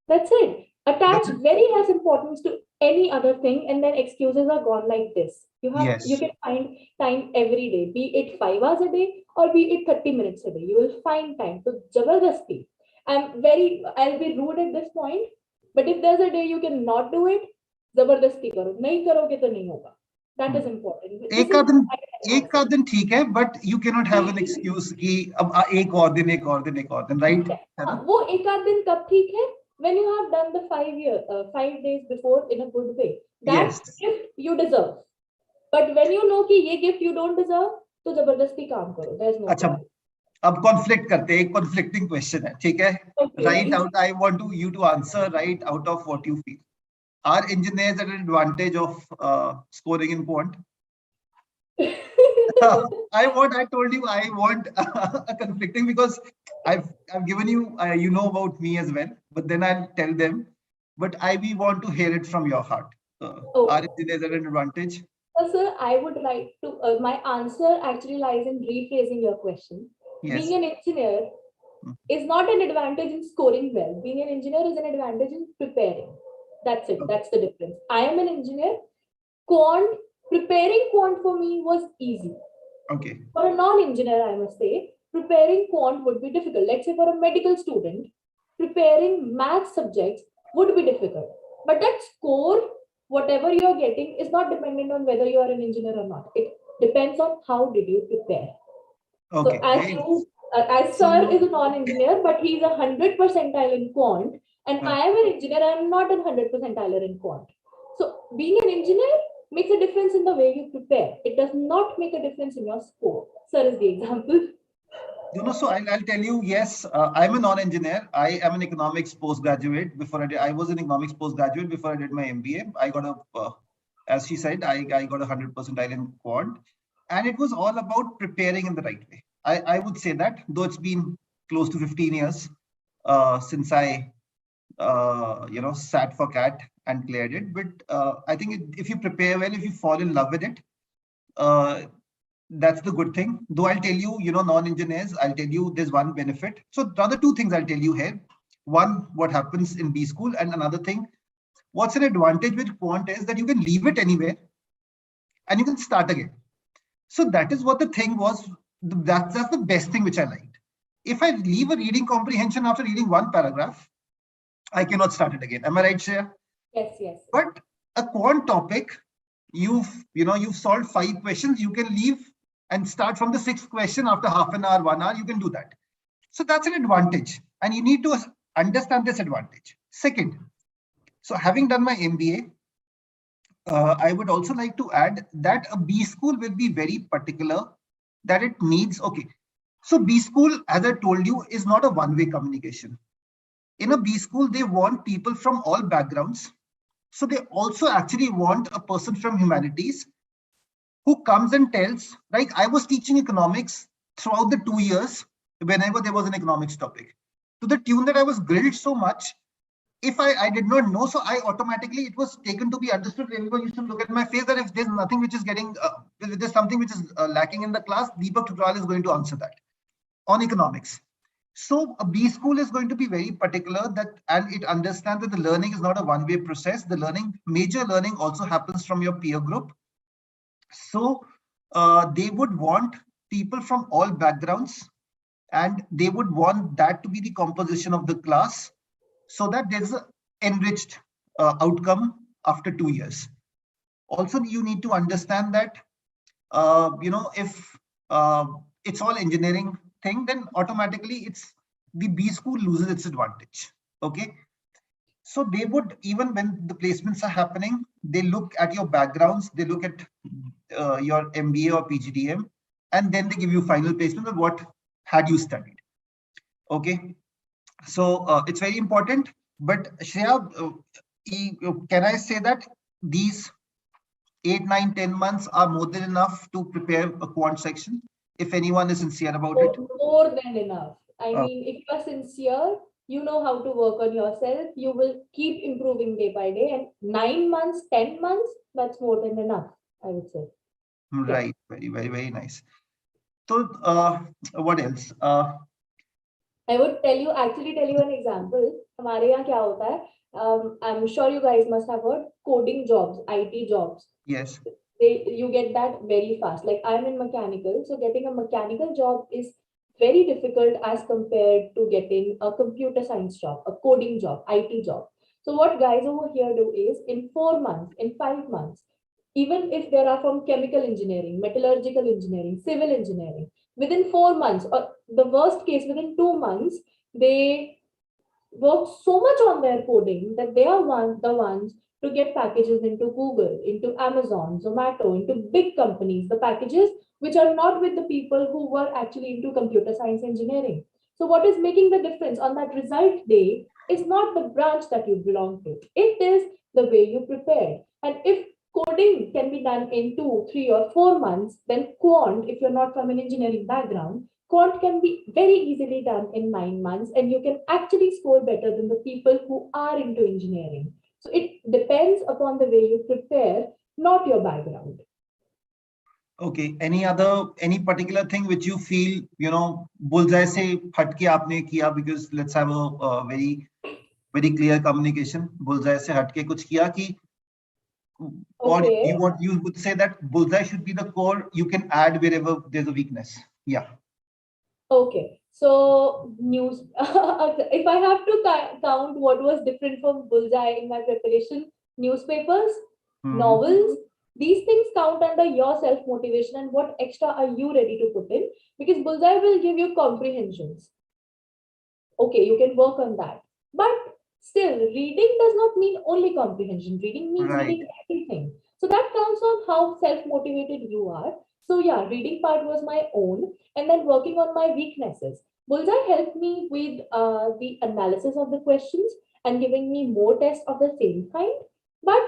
That's it. Attach very less importance to any other thing, and then excuses are gone like this. You Yes. can find time every day, be it 5 hours a day or be it 30 minutes a day. You will find time. So jabardasti. I'll be rude at this point, but if there's a day you cannot do it, जबरदस्ती करो नहीं करोगे तो नहीं होगा. That is important. This एक is दिन my advice. एक का दिन ठीक है, but you cannot have an excuse कि अब एक और दिन एक और दिन एक और दिन, right? हाँ, वो एक आध दिन कब ठीक है? When you have done the 5 days before in a good way. That Yes. gift you deserve. But when you know कि ये gift you don't deserve, तो जबरदस्ती काम करो. There's no अच्छा, point. अब कॉन्फ्लिक्ट करते हैं, एक कॉन्फ्लिक्टिंग क्वेश्चन है, ठीक है? Okay. Right out, I want to you to answer right out of what you feel. Are engineers at an advantage of scoring in quant? I told you I want a conflicting, because I've given you, you know about me as well, but then I'll tell them, but we want to hear it from your heart. Are engineers at an advantage? Sir, I would like to, my answer actually lies in rephrasing your question. Yes. Being an engineer is not an advantage in scoring well. Being an engineer is an advantage in preparing. That's it. Okay. That's the difference. I am an engineer. Preparing quant for me was easy. Okay. For a non-engineer, I must say, preparing quant would be difficult. Let's say for a medical student, preparing math subjects would be difficult. But that score, whatever you're getting, is not dependent on whether you are an engineer or not. It depends on how did you prepare. Okay. So as sir is a non-engineer, but he's 100 percentile in quant, and I am an engineer, I am not a 100 percentile in quant. So being an engineer makes a difference in the way you prepare. It does not make a difference in your score. Sir is the example. So I'll tell you, yes, I'm a non-engineer. I am an economics postgraduate. I was an economics postgraduate before I did my MBA. I got as she said, I got 100 percentile in quant, and it was all about preparing in the right way. I would say that, though it's been close to 15 years since I sat for CAT and cleared it. But I think if you prepare well, if you fall in love with it, that's the good thing. Though I'll tell you, non-engineers, I'll tell you there's one benefit. So rather two things I'll tell you here. One, what happens in B school, and another thing, what's an advantage with quant is that you can leave it anywhere and you can start again. So that is what the thing was. That's the best thing which I liked. If I leave a reading comprehension after reading one paragraph, I cannot start it again. Am I right, Shreya? Yes, yes. But a quant topic, you've solved 5 questions, you can leave and start from the 6th question after half an hour, 1 hour, you can do that. So that's an advantage, and you need to understand this advantage. Second, so having done my MBA, I would also like to add that a B school will be very particular that it needs, okay. So B school, as I told you, is not a one-way communication. In a B school, they want people from all backgrounds. So they also actually want a person from humanities who comes and tells, like I was teaching economics throughout the 2 years, whenever there was an economics topic, to the tune that I was grilled so much. If I did not know, so I automatically, it was taken to be understood. Everyone used to look at my face that if there's nothing which is getting, if there's something which is lacking in the class, Deepak Tutorial is going to answer that on economics. So a B school is going to be very particular that, and it understands that the learning is not a one-way process. The major learning also happens from your peer group. So they would want people from all backgrounds, and they would want that to be the composition of the class, so that there's an enriched outcome after 2 years. Also, you need to understand that, if it's all engineering thing, then automatically the B school loses its advantage. Okay. So they would, even when the placements are happening, they look at your backgrounds, they look at your MBA or PGDM, and then they give you final placement of what had you studied. Okay. So it's very important. But Shreya, can I say that these 8, 9, 10 months are more than enough to prepare a quant section, if anyone is sincere about it? More than enough. I mean, if you are sincere, you know how to work on yourself, you will keep improving day by day, and 9 months, 10 months, that's more than enough, I would say. Right. Very, very, very nice. So what else? I would actually tell you an example. हमारे यहाँ क्या होता है? I'm sure you guys must have heard coding jobs, IT jobs. Yes. You get that very fast. Like I'm in mechanical, so getting a mechanical job is very difficult as compared to getting a computer science job, a coding job, IT job. So what guys over here do is in 4 months, in 5 months, even if they are from chemical engineering, metallurgical engineering, civil engineering, within 4 months, or the worst case within 2 months, they work so much on their coding that they are the ones to get packages into Google, into Amazon, Zomato, into big companies, the packages which are not with the people who were actually into computer science engineering. So what is making the difference on that result day is not the branch that you belong to. It is the way you prepare. And if coding can be done in 2, 3, or 4 months, then quant, if you're not from an engineering background, quant can be very easily done in 9 months, and you can actually score better than the people who are into engineering. So it depends upon the way you prepare, not your background. Okay. Any particular thing which you feel, bullseye se hatke aapne kiya, because let's have a very, very clear communication. Bullseye se hatke kuch kiya ki, or Okay. you would say that bullseye should be the core. You can add wherever there's a weakness. Yeah. Okay. So news. If I have to count what was different from bullseye in my preparation, newspapers, novels, these things count under your self motivation and what extra are you ready to put in, because bullseye will give you comprehensions. Okay, you can work on that, but still reading does not mean only comprehension. Reading means Right. reading everything. So that counts on how self motivated you are. So yeah, reading part was my own, and then working on my weaknesses. Bullseye helped me with the analysis of the questions and giving me more tests of the same kind. But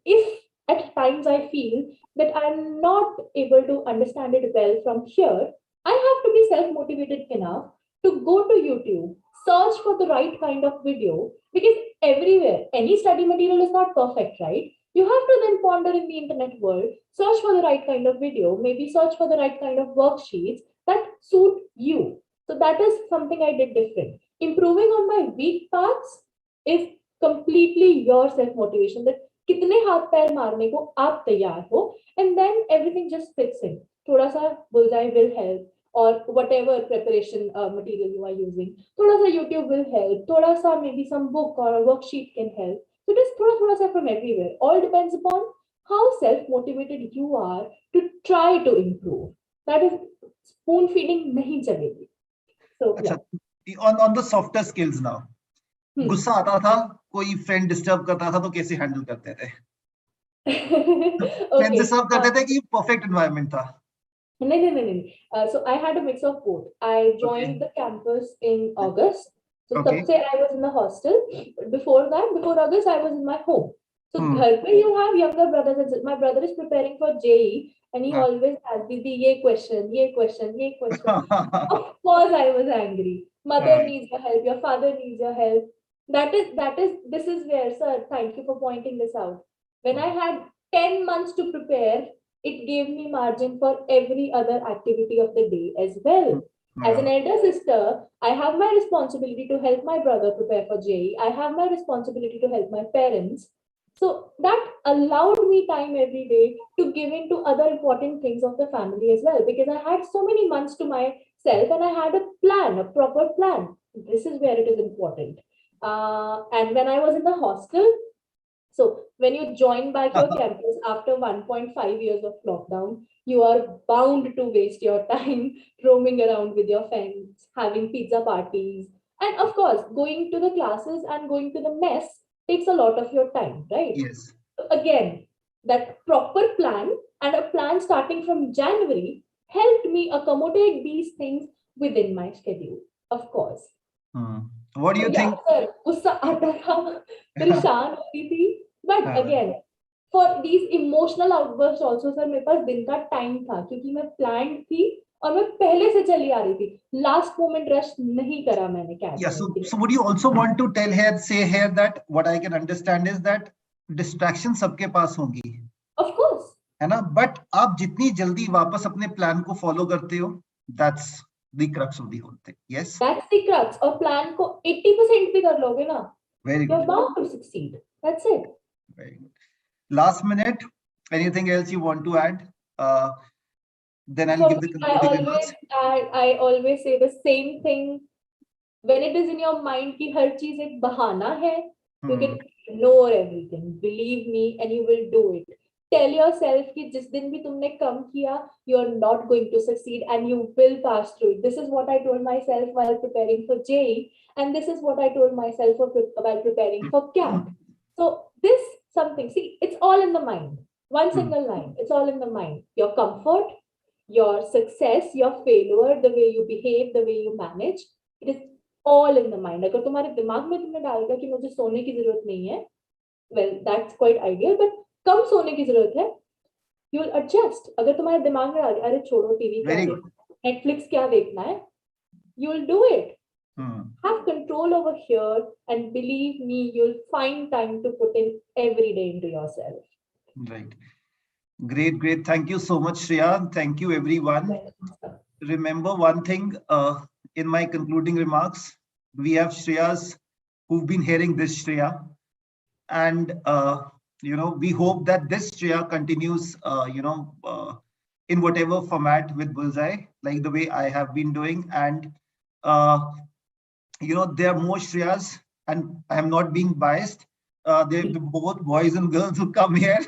if at times I feel that I'm not able to understand it well from here, I have to be self motivated enough to go to YouTube, search for the right kind of video, because everywhere, any study material is not perfect, right? You have to then ponder in the internet world, search for the right kind of video, maybe search for the right kind of worksheets that suit you. So that is something I did different. Improving on my weak parts is completely your self motivation, that कितने हाथ पैर मारने को आप तैयार हो, and then everything just fits in. थोड़ा सा bullseye will help, or whatever preparation material you are using. Thoda sa YouTube will help. Thoda sa maybe some book or a worksheet can help. So just thoda sa from everywhere. All depends upon how self-motivated you are to try to improve. That is spoon feeding nahi chalegi. So अच्छा, yeah. on the softer skills now. गुस्सा आता था, कोई friend disturb करता था तो कैसे handle करते थे? फ्रेंड डिस्टर्ब करते थे कि परफेक्ट एनवायरनमेंट था? No. So I had a mix of both. I joined the campus in August. So tab se I was in the hostel. Before August, I was in my home. So ghar pe you have younger brothers and sisters. My brother is preparing for JE, and he always has Didi, ye question. Of course, I was angry. Mother needs your help. Your father needs your help. This is where, sir, thank you for pointing this out. When I had 10 months to prepare, it gave me margin for every other activity of the day as well. As an elder sister, I have my responsibility to help my brother prepare for JE. I have my responsibility to help my parents. So that allowed me time every day to give in to other important things of the family as well, because I had so many months to myself and I had a plan, a proper plan. This is where it is important. And when I was in the hostel, so when you join back your campus after 1.5 years of lockdown, you are bound to waste your time roaming around with your friends, having pizza parties, and of course, going to the classes and going to the mess takes a lot of your time, right? Yes. So again, that proper plan and a plan starting from January helped me accommodate these things within my schedule, of course. What do you think? Sir, गुस्सा आता था, परेशान होती थी, but again, for these emotional outbursts also, sir, मेरे पास दिन का time था, क्योंकि मैं planned थी और मैं पहले से चली आ रही थी. Last moment rush नहीं करा मैंने catch. Yeah. So would you also want to say here that what I can understand is that distraction सबके पास होंगी. Of course. है ना? But आप जितनी जल्दी वापस अपने plan को follow करते हो, that's the crux of the whole thing. Yes. That's the crux. और plan को 80% भी कर लोगे ना, Very you're good. bound to succeed. That's it. Very good. Last minute, anything else you want to add? Then I'll give the concluding remarks. I always say the same thing. When it is in your mind कि हर चीज एक बहाना है, you can ignore everything. Believe me, and you will do it. Tell yourself कि जिस दिन भी तुमने कम किया, you're not going to succeed, and you will pass through it. This is what I told myself while preparing for JEE, and this is what I told myself while preparing for CAT. So this something. See, it's all in the mind. One single line. It's all in the mind. Your comfort, your success, your failure, the way you behave, the way you manage. It is all in the mind. अगर तुम्हारे दिमाग में तुमने डाल दिया कि मुझे सोने की जरूरत नहीं है, well, that's quite ideal, but कम सोने की जरूरत है, you will adjust. अगर तुम्हारे दिमाग में डाल दिया, अरे छोड़ो टीवी क्या देखना, Netflix क्या देखना है, you will do it. Have control over here, and believe me, you'll find time to put in every day into yourself. Right. Great, great. Thank you so much, Shreya. Thank you, everyone. Remember one thing, in my concluding remarks, we have Shreyas who've been hearing this Shreya, and we hope that this Shreya continues, in whatever format with Bullseye, like the way I have been doing. And there are more Shreyas, and I am not being biased. They're both boys and girls who come here.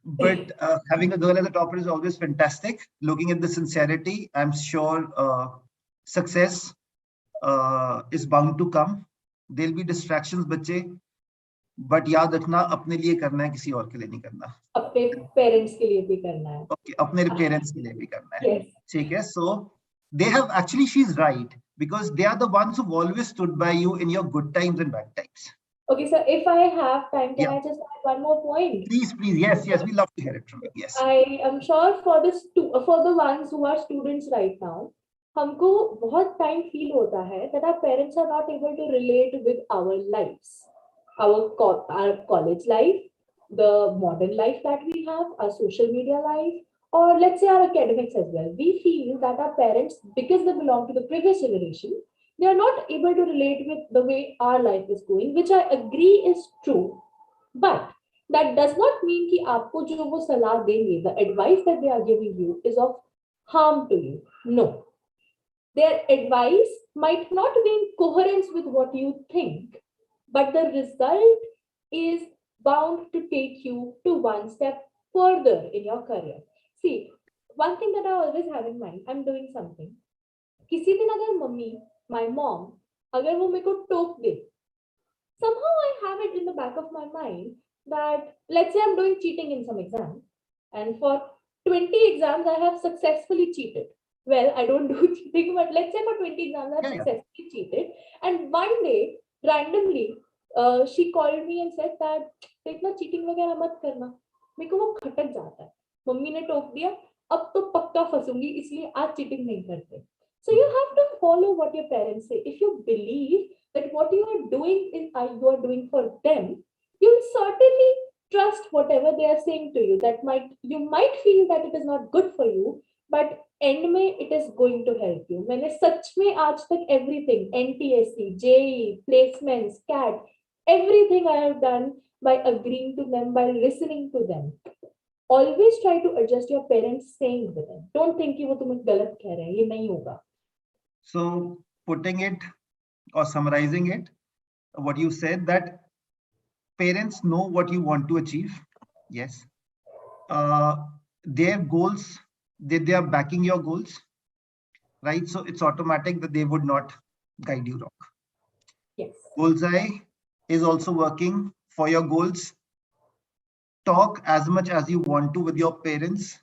But having a girl as a topper is always fantastic. Looking at the sincerity, I'm sure success is bound to come. There'll be distractions, बच्चे, but याद रखना अपने लिए करना है, किसी और के लिए नहीं करना. अपने parents के लिए भी करना है. Okay, अपने parents के लिए भी करना है. Yes. ठीक है. So they have actually, she's right, because they are the ones who've always stood by you in your good times and bad times. Okay, so if I have time, can I just add one more point? Please, please. Yes, yes. We love to hear it from you. Yes. I am sure for the ones who are students right now, हमको बहुत time feel होता है that our parents are not able to relate with our lives, our college life, the modern life that we have, our social media life, or let's say our academics as well. We feel that our parents, because they belong to the previous generation, they are not able to relate with the way our life is going, which I agree is true. But that does not mean कि आपको जो वो सलाह देंगे, the advice that they are giving you is of harm to you. No. Their advice might not be in coherence with what you think, but the result is bound to take you to one step further in your career. See, one thing that I always have in mind, I'm doing something. किसी दिन अगर mummy, my mom, अगर वो मेरे को टोक दे, somehow I have it in the back of my mind that let's say I'm doing cheating in some exam, and for 20 exams I have successfully cheated. Well, I don't do cheating, but let's say for 20 exams I have successfully cheated, and one day randomly she called me and said that देखना cheating वगैरह मत करना. मेरे को वो खटक जाता है. Mummy ने टोक दिया, अब तो पक्का फंसूंगी, इसलिए आज cheating नहीं करते. So you have to follow what your parents say. If you believe that what you are doing is you are doing for them, you will certainly trust whatever they are saying to you. You might feel that it is not good for you, but end में it is going to help you. मैंने सच में आज तक everything, NTSC, JEE, placements, CAT, everything I have done by agreeing to them, by listening to them. Always try to adjust your parents saying with them. Don't think कि वो तुम्हें गलत कह रहे हैं, ये नहीं होगा. So putting it or summarizing it, what you said, that parents know what you want to achieve. Yes. Their goals, they are backing your goals, right? So it's automatic that they would not guide you wrong. Yes. Bullseye is also working for your goals. Talk as much as you want to with your parents,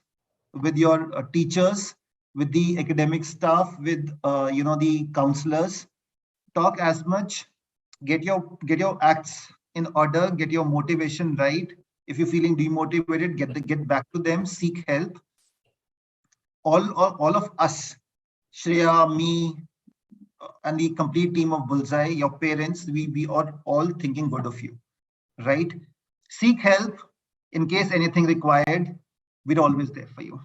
with your teachers, with the academic staff, with the counselors. Talk as much. Get your acts in order. Get your motivation right. If you're feeling demotivated, get back to them. Seek help. All of us, Shreya, me, and the complete team of Bullseye, your parents, we are all thinking good of you, right? Seek help in case anything required. We're always there for you.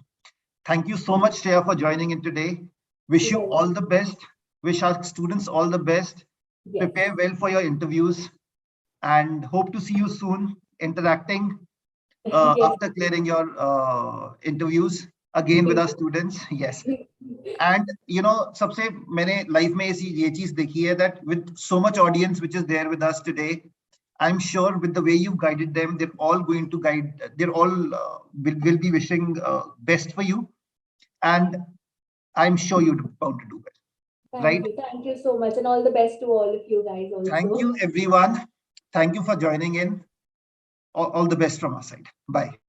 Thank you so much, Shreya, for joining in today. Wish you all the best. Wish our students all the best. Yes. Prepare well for your interviews and hope to see you soon interacting Yes. after clearing your interviews again with our students. Yes. And सबसे मैंने life में ये चीज देखी है that with so much audience which is there with us today, I'm sure with the way you guided them, they're all going to guide. They're all will be wishing best for you, and I'm sure you're bound to do well. Right? Thank you so much, and all the best to all of you guys also. Thank you, everyone. Thank you for joining in. All the best from our side. Bye.